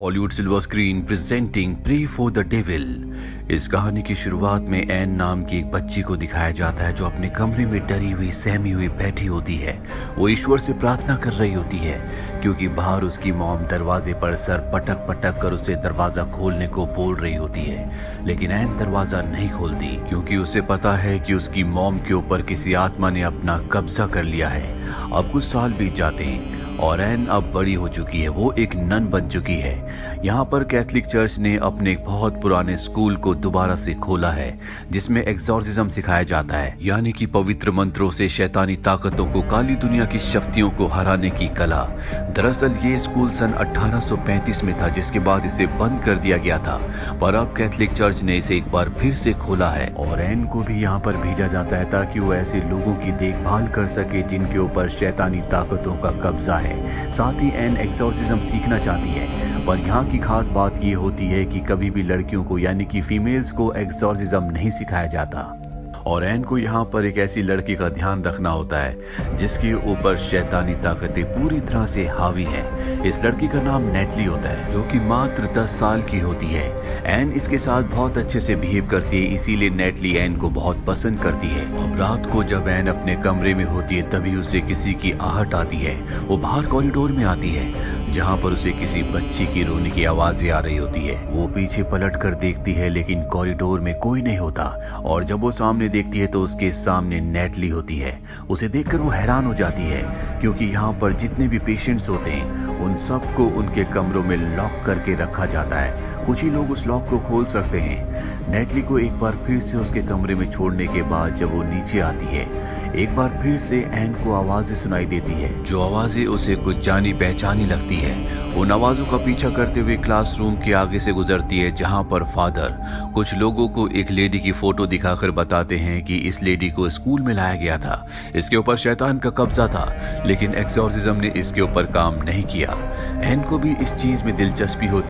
Hollywood silver screen presenting pray for the devil. इस कहानी की शुरुआत में एन नाम की एक बच्ची को दिखाया जाता है जो अपने कमरे में डरी हुई सहमी हुई बैठी होती है। वो ईश्वर से प्रार्थना कर रही होती है क्योंकि बाहर उसकी मॉम दरवाजे पर सर पटक पटक कर उसे दरवाजा खोलने को बोल रही होती है, लेकिन एन दरवाजा नहीं खोलती क्योंकि उसे पता है कि उसकी मॉम के ऊपर किसी आत्मा ने अपना कब्जा कर लिया है। अब कुछ साल बीत जाते हैं और एन अब बड़ी हो चुकी है, वो एक नन बन चुकी है। यहाँ पर कैथलिक चर्च ने अपने एक बहुत पुराने स्कूल को दोबारा से खोला है जिसमें एक्सॉर्सिज्म सिखाया जाता है, यानी कि पवित्र मंत्रों से शैतानी ताकतों को, काली दुनिया की शक्तियों को हराने की कला। दरअसल ये स्कूल सन 1835 में था जिसके बाद इसे बंद कर दिया गया था, पर अब कैथलिक चर्च ने इसे एक बार फिर से खोला है और एन को भी यहाँ पर भेजा जाता है ताकि वो ऐसे लोगों की देखभाल कर सके जिनके ऊपर शैतानी ताकतों का कब्जा है। साथ ही एन एक्सॉर्सिज्म सीखना चाहती है, पर यहाँ की खास बात ये होती है कि कभी भी लड़कियों को यानी कि फीमेल्स को एक्सॉर्सिज्म नहीं सिखाया जाता और एन को यहाँ पर एक ऐसी लड़की का ध्यान रखना होता है जिसके ऊपर शैतानी ताकतें पूरी तरह से हावी हैं। इस लड़की का नाम नेटली होता है जो कि मात्र 10 साल की होती है। एन इसके साथ बहुत अच्छे से बिहेव करती है, इसीलिए नेटली एन को बहुत पसंद करती है। अब रात को जब एन अपने कमरे में होती है तभी उसे किसी की आहट आती है। वो बाहर कॉरिडोर में आती है जहाँ पर उसे किसी बच्ची की रोने की आवाजें आ रही होती है। वो पीछे पलट कर देखती है लेकिन कॉरिडोर में कोई नहीं होता और जब वो सामने देखती है तो उसके सामने नेटली होती है। उसे देखकर वो हैरान हो जाती है क्योंकि यहाँ पर जितने भी पेशेंट्स होते हैं उन सबको उनके कमरों में लॉक करके रखा जाता है, कुछ ही लोग उस लॉक को खोल सकते हैं। नेटली को एक बार फिर से उसके कमरे में छोड़ने के बाद जब वो नीचे आती है एक बार फिर से एन को आवाजें सुनाई देती है, जो आवाजें उसे कुछ जानी पहचानी लगती है। उन आवाजों का पीछा करते हुए क्लासरूम के आगे से गुजरती है जहां पर फादर कुछ लोगों को एक लेडी की फोटो दिखाकर बताते हैं कि इस लेडी को स्कूल में लाया गया था, इसके ऊपर शैतान का कब्जा था, लेकिन एक्सॉर्सिज्म ने इसके ऊपर काम नहीं किया। एन को भी इस चीज में दिलचस्पी होती